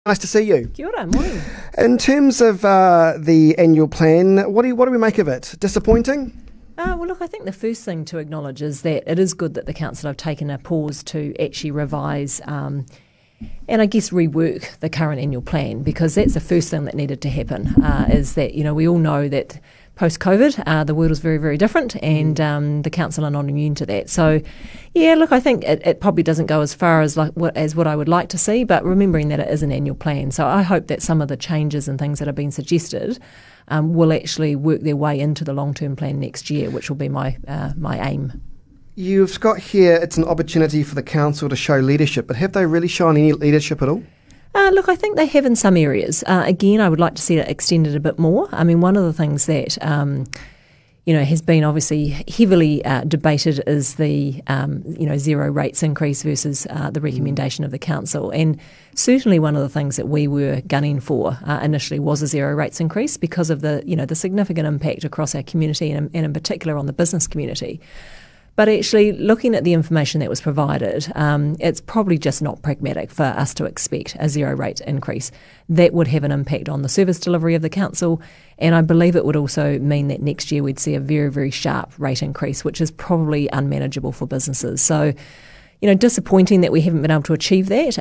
Nice to see you. Kia ora, morning. In terms of the annual plan, what do we make of it? Disappointing? Well, look, I think the first thing to acknowledge is that it is good that the council have taken a pause to actually revise and I guess rework the current annual plan, because that's the first thing that needed to happen, is that, we all know that post-COVID, the world is very, very different, and the council are not immune to that. So, yeah, look, I think it probably doesn't go as far as what I would like to see, but remembering that it is an annual plan. So I hope that some of the changes and things that have been suggested will actually work their way into the long-term plan next year, which will be my aim. You've got here, it's an opportunity for the council to show leadership, but have they really shown any leadership at all? Look, I think they have in some areas. Again, I would like to see it extended a bit more. I mean, one of the things that, has been obviously heavily debated is the, zero rates increase versus the recommendation of the council. And certainly one of the things that we were gunning for initially was a zero rates increase because of the, the significant impact across our community and in particular on the business community. But actually, looking at the information that was provided, it's probably just not pragmatic for us to expect a zero rate increase. That would have an impact on the service delivery of the council, and I believe it would also mean that next year we'd see a very, very sharp rate increase, which is probably unmanageable for businesses. So, disappointing that we haven't been able to achieve that.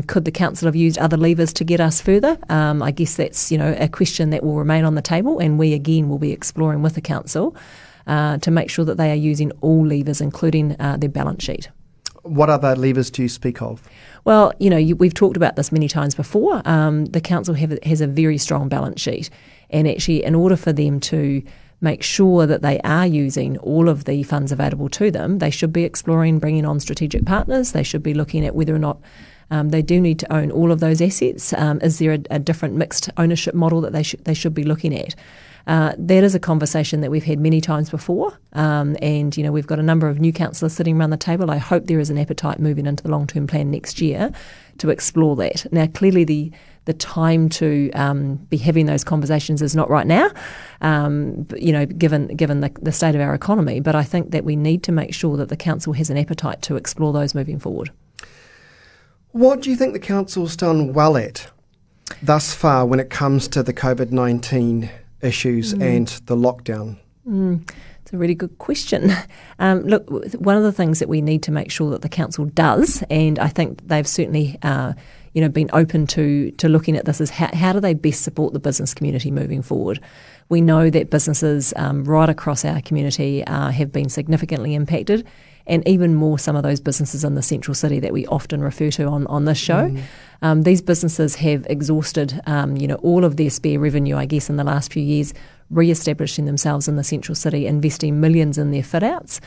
Could the council have used other levers to get us further? I guess that's, a question that will remain on the table, and we again will be exploring with the council to make sure that they are using all levers, including their balance sheet. What other levers do you speak of? Well, we've talked about this many times before. The council has a very strong balance sheet, and actually in order for them to make sure that they are using all of the funds available to them, they should be exploring bringing on strategic partners. They should be looking at whether or not they do need to own all of those assets. Is there a different mixed ownership model that they should be looking at? That is a conversation that we've had many times before, and we've got a number of new councillors sitting around the table. I hope there is an appetite moving into the long-term plan next year to explore that. Now, clearly the time to be having those conversations is not right now, given the state of our economy. But I think that we need to make sure that the council has an appetite to explore those moving forward. What do you think the council's done well at thus far when it comes to the COVID-19 issues and the lockdown? It's a really good question. Look, one of the things that we need to make sure that the council does, and I think they've certainly been open to looking at this, is how do they best support the business community moving forward? We know that businesses right across our community have been significantly impacted, and even more some of those businesses in the central city that we often refer to on this show. These businesses have exhausted, all of their spare revenue, I guess, in the last few years, re-establishing themselves in the central city, investing millions in their fit-outs.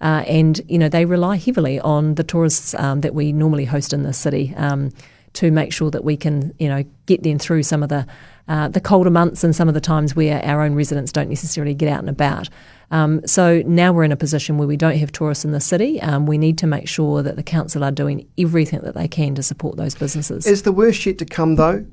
And they rely heavily on the tourists that we normally host in this city to make sure that we can, get them through some of the colder months and some of the times where our own residents don't necessarily get out and about. So now we're in a position where we don't have tourists in the city. We need to make sure that the council are doing everything that they can to support those businesses. Is the worst yet to come, though,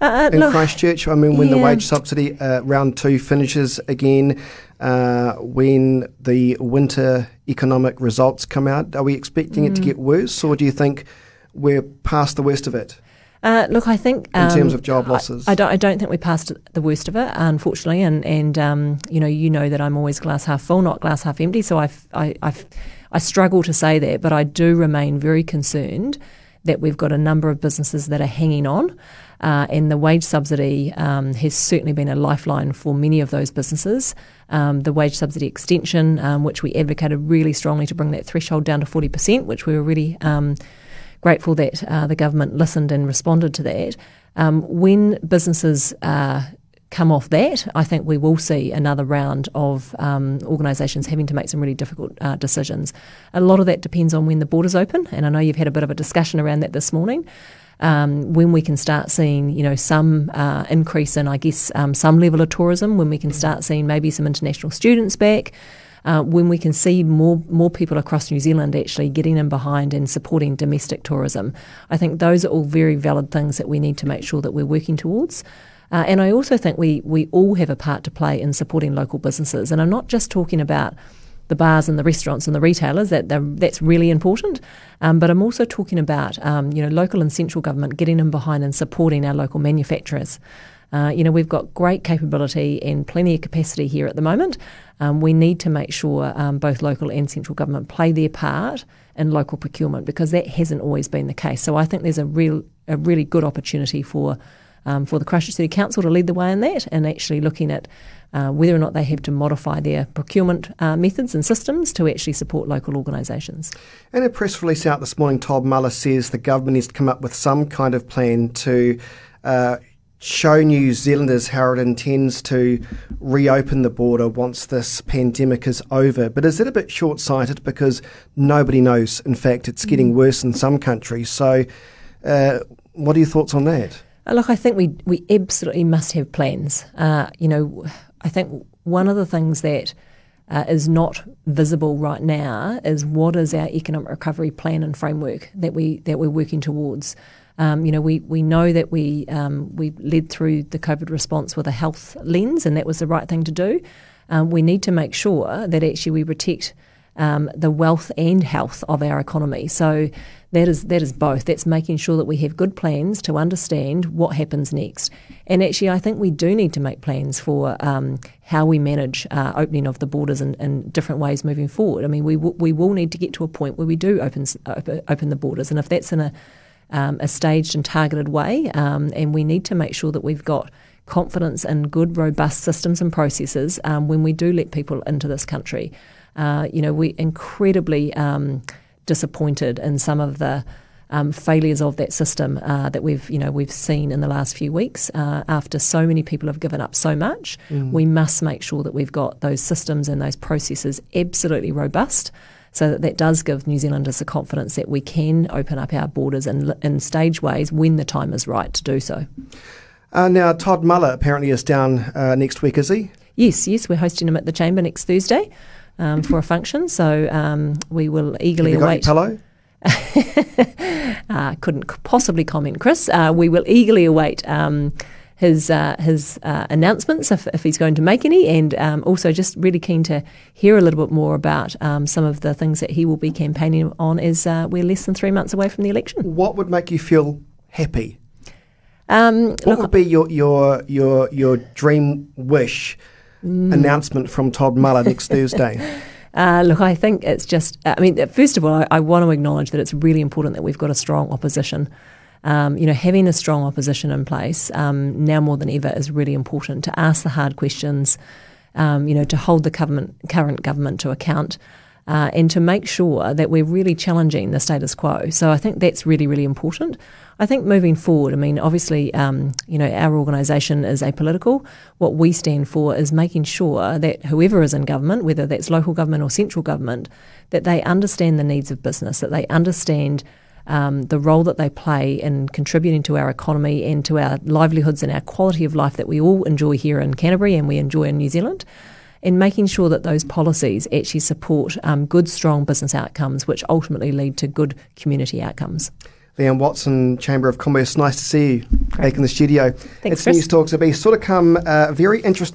in Christchurch? I mean, when the wage subsidy round 2 finishes again, when the winter economic results come out, are we expecting it to get worse, or do you think we're past the worst of it? Look, I think in terms of job losses, I don't think we're past the worst of it, unfortunately. And you know that I'm always glass half full, not glass half empty. So I struggle to say that, but I do remain very concerned that we've got a number of businesses that are hanging on, and the wage subsidy has certainly been a lifeline for many of those businesses. The wage subsidy extension, which we advocated really strongly to bring that threshold down to 40%, which we were really grateful that the government listened and responded to that. When businesses come off that, I think we will see another round of organisations having to make some really difficult decisions. A lot of that depends on when the borders open, and I know you've had a bit of a discussion around that this morning. When we can start seeing, some increase in, I guess, some level of tourism, when we can start seeing maybe some international students back, when we can see more people across New Zealand actually getting in behind and supporting domestic tourism. I think those are all very valid things that we need to make sure that we're working towards. And I also think we all have a part to play in supporting local businesses. And I'm not just talking about the bars and the restaurants and the retailers, that's really important. But I'm also talking about local and central government getting in behind and supporting our local manufacturers. We've got great capability and plenty of capacity here at the moment. We need to make sure both local and central government play their part in local procurement, because that hasn't always been the case. So I think there's a really good opportunity for the Christchurch City Council to lead the way in that, and actually looking at whether or not they have to modify their procurement methods and systems to actually support local organisations. In a press release out this morning, Todd Muller says the government needs to come up with some kind of plan to show New Zealanders how it intends to reopen the border once this pandemic is over. But is it a bit short-sighted, because nobody knows? In fact, it's getting worse in some countries. So what are your thoughts on that? Look, I think we absolutely must have plans. I think one of the things that is not visible right now is what is our economic recovery plan and framework that we're working towards. We know that we led through the COVID response with a health lens, and that was the right thing to do. We need to make sure that actually we protect the wealth and health of our economy. So that is both. That's making sure that we have good plans to understand what happens next. And actually, I think we do need to make plans for how we manage opening of the borders in different ways moving forward. I mean, we will need to get to a point where we do open the borders, and if that's in a staged and targeted way, and we need to make sure that we've got confidence in good, robust systems and processes when we do let people into this country. We're incredibly disappointed in some of the failures of that system that we've seen in the last few weeks. After so many people have given up so much, we must make sure that we've got those systems and those processes absolutely robust, so that does give New Zealanders the confidence that we can open up our borders in stage ways when the time is right to do so. Now, Todd Muller apparently is down next week, is he? Yes, we're hosting him at the Chamber next Thursday for a function, so we will eagerly await. Have you got your pillow? Couldn't possibly comment, Chris. We will eagerly await his announcements if he's going to make any, and also just really keen to hear a little bit more about some of the things that he will be campaigning on as we're less than 3 months away from the election. What would make you feel happy? What would be your dream wish announcement from Todd Muller next Thursday? Look, I think it's just, first of all, I want to acknowledge that it's really important that we've got a strong opposition. Having a strong opposition in place now more than ever is really important, to ask the hard questions, to hold the current government to account, and to make sure that we're really challenging the status quo. So I think that's really, really important. I think moving forward, obviously, our organisation is apolitical. What we stand for is making sure that whoever is in government, whether that's local government or central government, that they understand the needs of business, that they understand the role that they play in contributing to our economy and to our livelihoods and our quality of life that we all enjoy here in Canterbury and we enjoy in New Zealand, and making sure that those policies actually support good, strong business outcomes, which ultimately lead to good community outcomes. Leeann Watson, Chamber of Commerce, nice to see you back in the studio. Thanks, it's NewstalkZB. Sort of come very interesting.